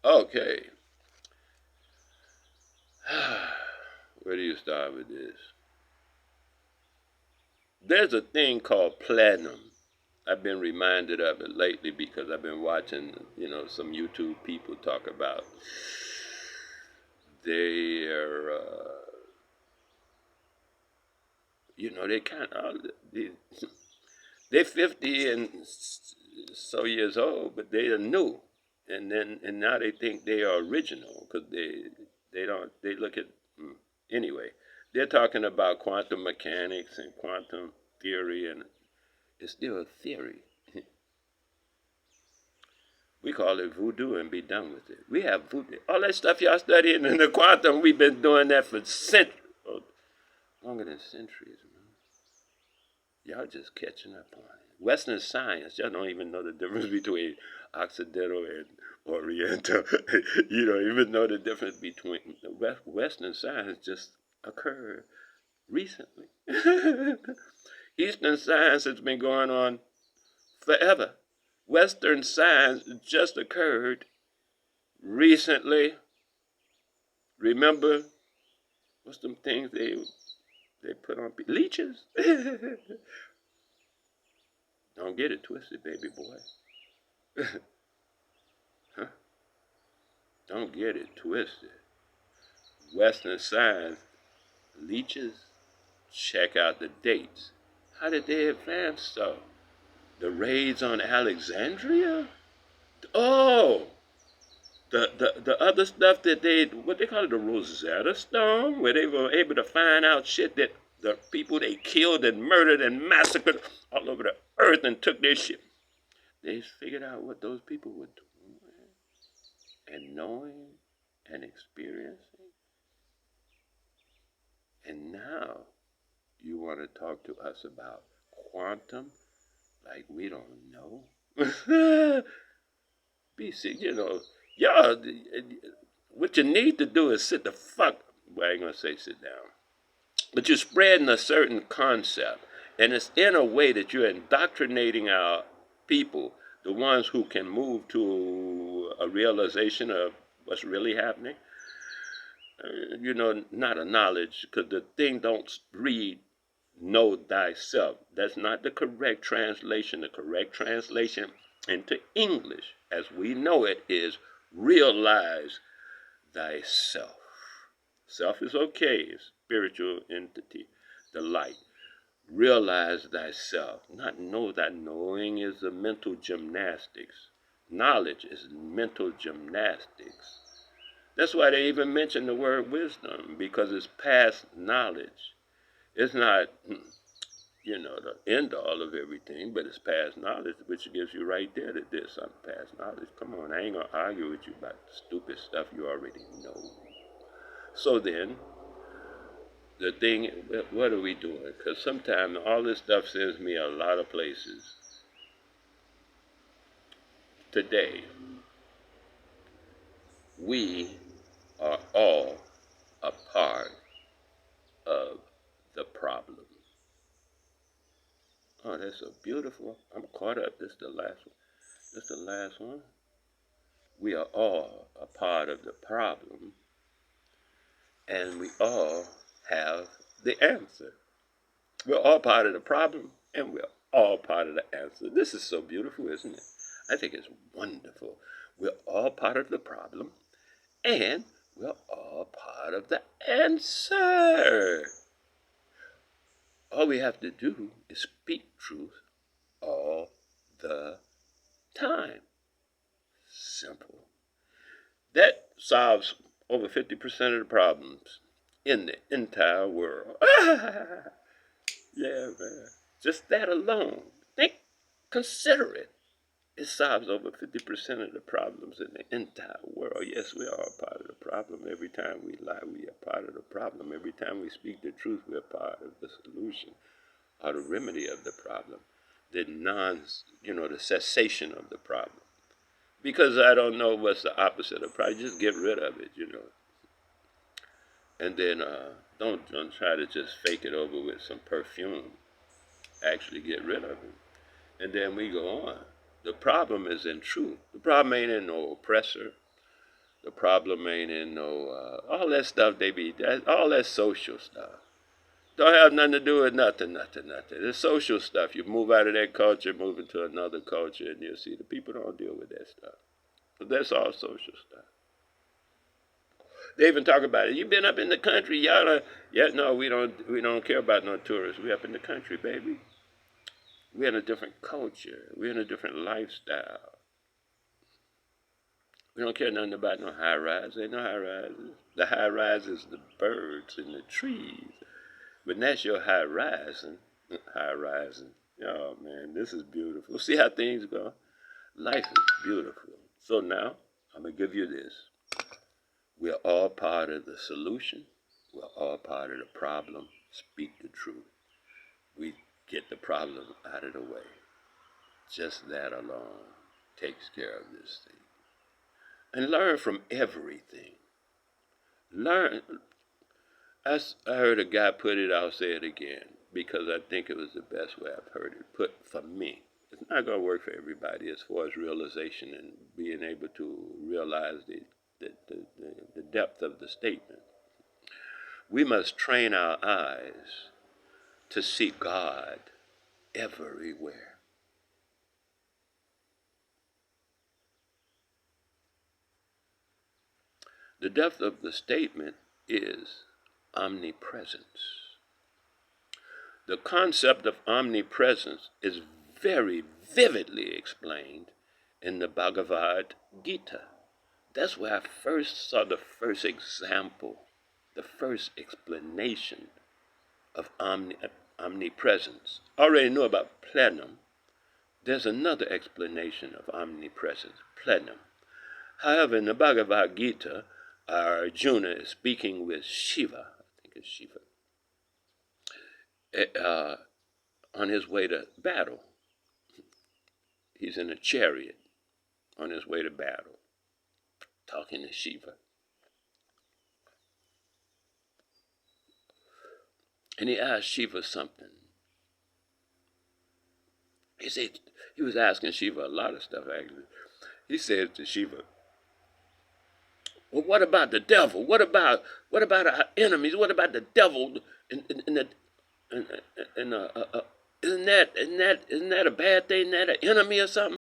Okay. Where do you start with this? There's a thing called PLENUM. I've been reminded of it lately because I've been watching, some YouTube people talk about their, they kind of, they're 50 and so years old, but they are new. And now they think they are original because they don't, they look at, anyway, they're talking about quantum mechanics and quantum theory, and it's still a theory. We call it voodoo and be done with it. We have voodoo. All that stuff y'all studying in the quantum, we've been doing that for centuries. Oh, longer than centuries, man. Y'all just catching up on it. Western science, y'all don't even know the difference between Occidental and Oriental. You don't even know the difference between Western science just occurred recently. Eastern science has been going on forever. Western science just occurred recently. Remember what's them things they put on leeches? Don't get it twisted, baby boy. Huh? Don't get it twisted. Western science, leeches, check out the dates. How did they advance so? The raids on Alexandria? Oh, the other stuff that what they call it, the Rosetta Stone, where they were able to find out shit that the people they killed and murdered and massacred all over the earth and took their shit. They figured out what those people were doing and knowing and experiencing. And now you want to talk to us about quantum like we don't know? BC, y'all, what you need to do is sit the fuck, well, I ain't gonna say sit down, but you're spreading a certain concept, and it's in a way that you're indoctrinating our people, the ones who can move to a realization of what's really happening. Not a knowledge, because the thing don't read know thyself. That's not the correct translation. The correct translation into English, as we know it, is realize thyself. Self is okay, spiritual entity, the light. Realize thyself. Not know that knowing is a mental gymnastics. Knowledge is mental gymnastics. That's why they even mention the word wisdom, because it's past knowledge. It's not, the end all of everything, but it's past knowledge, which gives you right there that there's some past knowledge. Come on, I ain't going to argue with you about stupid stuff you already know. So then, the thing, what are we doing? Because sometimes all this stuff sends me a lot of places. Today, we are all a part of the problem. Oh, that's so beautiful. I'm caught up. This is the last one. This is the last one. We are all a part of the problem, and we all have the answer. We're all part of the problem, and we're all part of the answer. This is so beautiful, isn't it? I think it's wonderful. We're all part of the problem, and we're all part of the answer. All we have to do is speak truth all the time. Simple. That solves over 50% of the problems in the entire world. Yeah, man. Just that alone. Consider it. It solves over 50% of the problems in the entire world. Yes, we are a part of the problem. Every time we lie, we are part of the problem. Every time we speak the truth, we're part of the solution or the remedy of the problem. The cessation of the problem. Because I don't know what's the opposite of problem. Just get rid of it. And then don't try to just fake it over with some perfume. Actually get rid of it. And then we go on. The problem is in truth. The problem ain't in no oppressor. The problem ain't in no all that stuff they be all that social stuff. Don't have nothing to do with nothing. It's social stuff. You move out of that culture, move into another culture, and you'll see the people don't deal with that stuff. But that's all social stuff. They even talk about it. You been up in the country, y'all. Yeah, no, we don't care about no tourists. We up in the country, baby. We're in a different culture. We're in a different lifestyle. We don't care nothing about no high rise. Ain't no high rises. The high rise is the birds and the trees. But that's your high rising. High rising. Oh man, this is beautiful. See how things go? Life is beautiful. So now, I'm gonna give you this. We're all part of the solution. We're all part of the problem. Speak the truth. We get the problem out of the way. Just that alone takes care of this thing. And learn from everything. Learn. I heard a guy put it, I'll say it again, because I think it was the best way I've heard it put for me. It's not going to work for everybody as far as realization and being able to realize the depth of the statement. We must train our eyes to see God everywhere. The depth of the statement is omnipresence. The concept of omnipresence is very vividly explained in the Bhagavad Gita. That's where I first saw the first example, the first explanation of omnipresence. I already knew about PLENUM. There's another explanation of omnipresence, PLENUM. However, in the Bhagavad Gita, Arjuna is speaking with Shiva, I think it's Shiva, on his way to battle. He's in a chariot on his way to battle, talking to Shiva. And he asked Shiva something. He was asking Shiva a lot of stuff, actually. He said to Shiva, well, what about the devil? What about our enemies? What about the devil? Isn't that a bad thing? Isn't that an enemy or something?